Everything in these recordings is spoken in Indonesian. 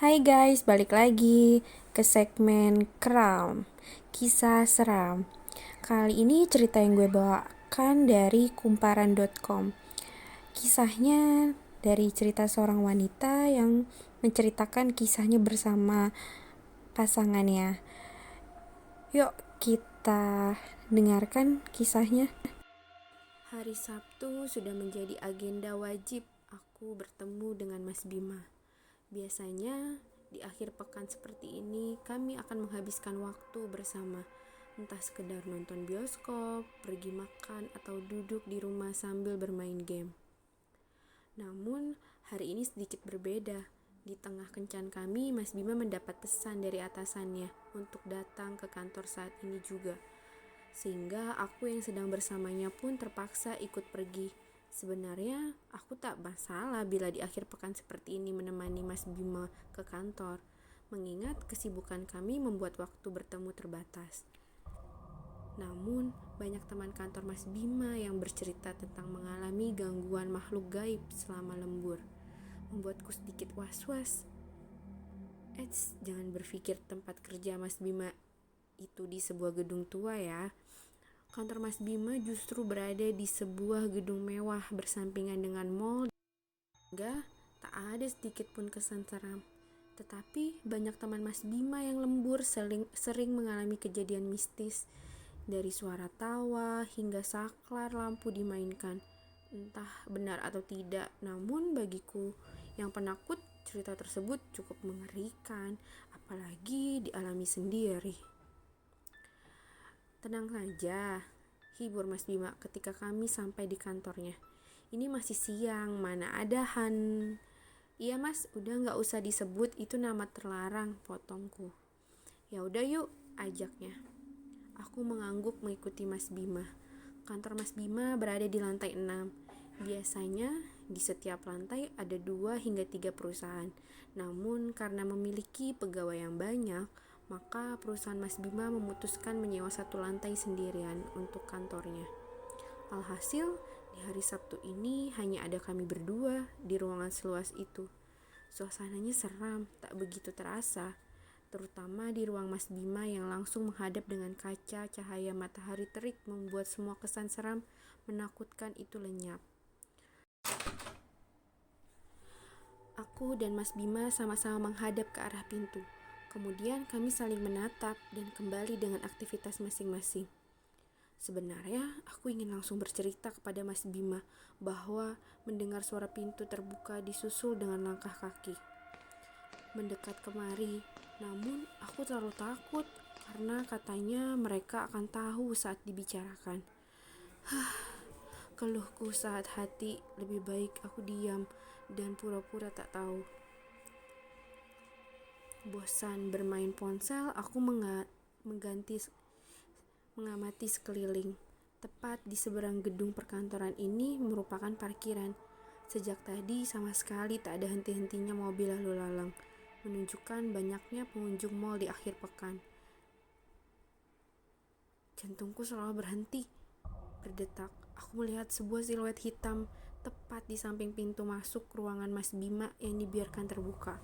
Hai guys, balik lagi ke segmen Kram, kisah seram. Kali ini cerita yang gue bawakan dari kumparan.com. Kisahnya dari cerita seorang wanita yang menceritakan kisahnya bersama pasangannya. Yuk kita dengarkan kisahnya. Hari Sabtu sudah menjadi agenda wajib aku bertemu dengan Mas Bima. Biasanya di akhir pekan seperti ini kami akan menghabiskan waktu bersama, entah sekedar nonton bioskop, pergi makan, atau duduk di rumah sambil bermain game. Namun hari ini sedikit berbeda. Di tengah kencan kami, Mas Bima mendapat pesan dari atasannya untuk datang ke kantor saat ini juga. Sehingga aku yang sedang bersamanya pun terpaksa ikut pergi. Sebenarnya aku tak masalah bila di akhir pekan seperti ini menemani Mas Bima ke kantor, mengingat kesibukan kami membuat waktu bertemu terbatas. Namun, banyak teman kantor Mas Bima yang bercerita tentang mengalami gangguan makhluk gaib selama lembur, membuatku sedikit was-was. Jangan berpikir tempat kerja Mas Bima itu di sebuah gedung tua ya. Kantor Mas Bima justru berada di sebuah gedung mewah bersampingan dengan mall. Enggak, tak ada sedikit pun kesan seram. Tetapi banyak teman Mas Bima yang lembur sering mengalami kejadian mistis. Dari suara tawa hingga saklar lampu dimainkan. Entah benar atau tidak, namun bagiku yang penakut, cerita tersebut cukup mengerikan, apalagi dialami sendiri. Tenang saja, hibur Mas Bima ketika kami sampai di kantornya. Ini masih siang, mana ada Iya mas, udah gak usah disebut, itu nama terlarang, potongku. Ya udah yuk, ajaknya. Aku mengangguk mengikuti Mas Bima. Kantor Mas Bima berada di lantai 6. Biasanya di setiap lantai ada 2 hingga 3 perusahaan. Namun karena memiliki pegawai yang banyak, maka perusahaan Mas Bima memutuskan menyewa satu lantai sendirian untuk kantornya. Alhasil, di hari Sabtu ini hanya ada kami berdua di ruangan seluas itu. Suasananya seram, tak begitu terasa, terutama di ruang Mas Bima yang langsung menghadap dengan kaca cahaya matahari terik membuat semua kesan seram menakutkan itu lenyap. Aku dan Mas Bima sama-sama menghadap ke arah pintu. Kemudian kami saling menatap dan kembali dengan aktivitas masing-masing. Sebenarnya aku ingin langsung bercerita kepada Mas Bima bahwa mendengar suara pintu terbuka disusul dengan langkah kaki mendekat kemari. Namun aku terlalu takut karena katanya mereka akan tahu saat dibicarakan. Keluhku saat hati, lebih baik aku diam dan pura-pura tak tahu. Bosan bermain ponsel, aku mengamati sekeliling. Tepat di seberang gedung perkantoran ini merupakan parkiran. Sejak tadi sama sekali tak ada henti-hentinya mobil lalu lalang, menunjukkan banyaknya pengunjung mal di akhir pekan. Jantungku selalu berhenti berdetak. Aku melihat sebuah siluet hitam tepat di samping pintu masuk ruangan Mas Bima yang dibiarkan terbuka.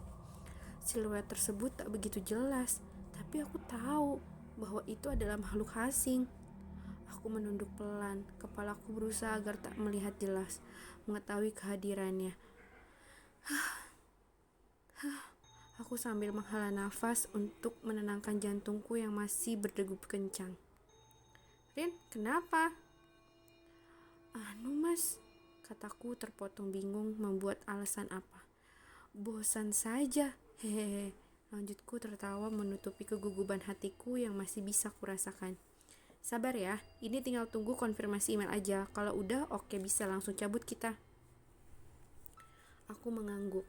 Siluet tersebut tak begitu jelas, tapi aku tahu bahwa itu adalah makhluk asing. Aku menunduk pelan, kepalaku berusaha agar tak melihat jelas, mengetahui kehadirannya. Aku sambil menghela nafas untuk menenangkan jantungku yang masih berdegup kencang. Rin, kenapa? Mas, kataku terpotong bingung membuat alasan apa. Bosan saja, hehehe. Lanjutku tertawa menutupi kegugupan hatiku yang masih bisa kurasakan. Sabar ya, ini tinggal tunggu konfirmasi email aja. Kalau udah oke bisa langsung cabut kita. Aku mengangguk.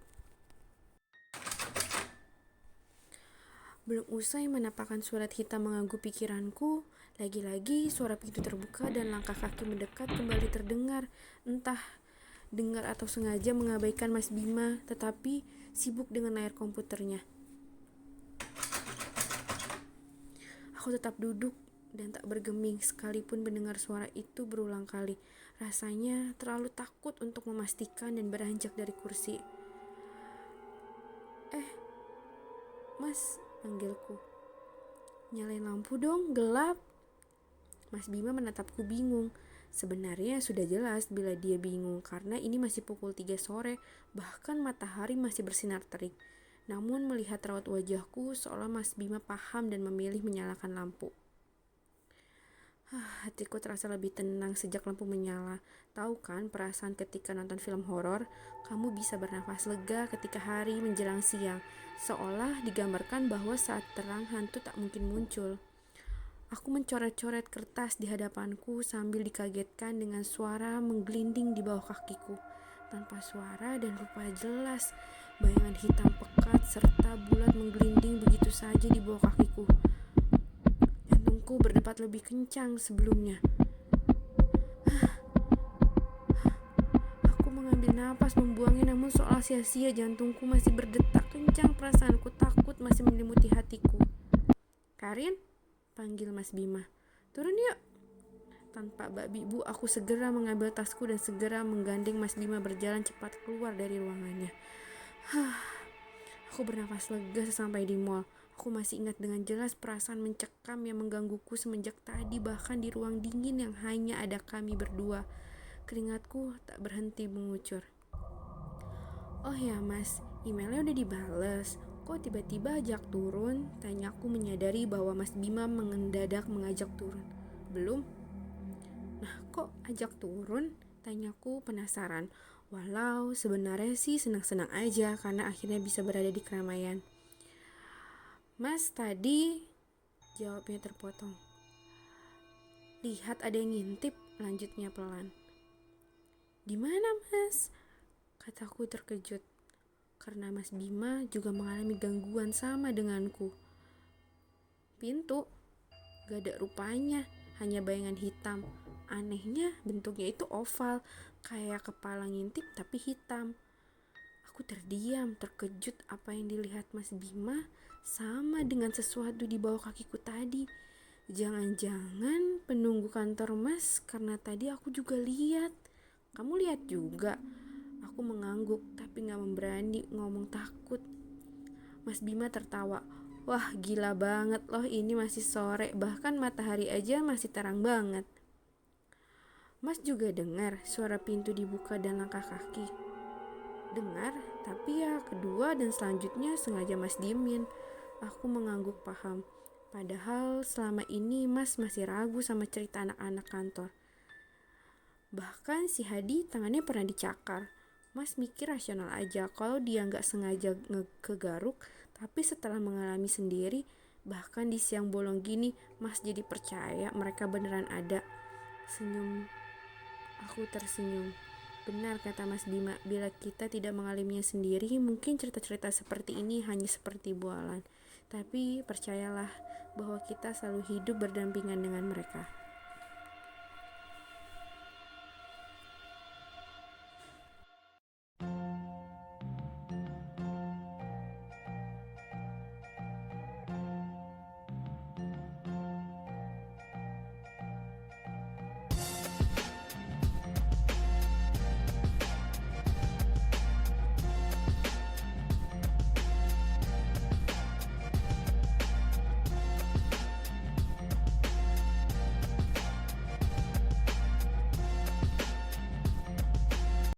Belum usai menapakkan surat hitam mengganggu pikiranku, lagi-lagi suara pintu terbuka dan langkah kaki mendekat kembali terdengar. Entah dengar atau sengaja mengabaikan Mas Bima, tetapi sibuk dengan layar komputernya. Aku tetap duduk dan tak bergeming sekalipun mendengar suara itu berulang kali. Rasanya terlalu takut untuk memastikan dan beranjak dari kursi. "Mas," panggilku. "Nyalain lampu dong, gelap." Mas Bima menatapku bingung. Sebenarnya sudah jelas bila dia bingung karena ini masih pukul 3 sore, bahkan matahari masih bersinar terik. Namun melihat raut wajahku seolah Mas Bima paham dan memilih menyalakan lampu. Hatiku terasa lebih tenang sejak lampu menyala. Tahu kan perasaan ketika nonton film horor? Kamu bisa bernafas lega ketika hari menjelang siang, seolah digambarkan bahwa saat terang hantu tak mungkin muncul. Aku mencoret-coret kertas di hadapanku sambil dikagetkan dengan suara menggelinding di bawah kakiku. Tanpa suara dan rupa jelas, bayangan hitam pekat serta bulat menggelinding begitu saja di bawah kakiku. Jantungku berdetak lebih kencang sebelumnya. Aku mengambil napas membuangnya, namun seolah sia-sia. Jantungku masih berdetak kencang, perasaanku takut masih menyelimuti hatiku. "Karin," panggil Mas Bima. "Turun yuk." Tanpa bak-bibu, aku segera mengambil tasku dan segera menggandeng Mas Bima berjalan cepat keluar dari ruangannya. Aku bernafas lega sesampai di mall. Aku masih ingat dengan jelas perasaan mencekam yang menggangguku semenjak tadi, bahkan di ruang dingin yang hanya ada kami berdua. Keringatku tak berhenti mengucur. "Oh ya Mas, emailnya udah dibales. Kok tiba-tiba ajak turun?" Tanyaku menyadari bahwa Mas Bima mendadak mengajak turun. "Belum." "Nah, kok ajak turun?" Tanyaku penasaran. Walau sebenarnya sih senang-senang aja karena akhirnya bisa berada di keramaian. "Mas, tadi," jawabnya terpotong. "Lihat ada yang ngintip," lanjutnya pelan. "Di mana, Mas?" kataku terkejut. Karena Mas Bima juga mengalami gangguan sama denganku. "Pintu, gak ada rupanya, hanya bayangan hitam. Anehnya bentuknya itu oval, kayak kepala ngintip tapi hitam." Aku terdiam, terkejut apa yang dilihat Mas Bima sama dengan sesuatu di bawah kakiku tadi. Jangan-jangan penunggu kantor Mas, karena tadi aku juga lihat. "Kamu lihat juga?" Aku mengangguk tapi gak memberani ngomong takut. Mas Bima tertawa. "Wah, gila banget loh, ini masih sore, bahkan matahari aja masih terang banget." "Mas juga dengar suara pintu dibuka dan langkah kaki?" "Dengar, tapi ya kedua dan selanjutnya sengaja Mas diemin." Aku mengangguk paham. Padahal selama ini Mas masih ragu sama cerita anak-anak kantor. Bahkan si Hadi tangannya pernah dicakar. Mas mikir rasional aja kalau dia gak sengaja kegaruk, tapi setelah mengalami sendiri, bahkan di siang bolong gini, Mas jadi percaya mereka beneran ada. Senyum. Aku tersenyum. Benar kata Mas Bima, bila kita tidak mengalaminya sendiri, mungkin cerita-cerita seperti ini hanya seperti bualan. Tapi percayalah bahwa kita selalu hidup berdampingan dengan mereka.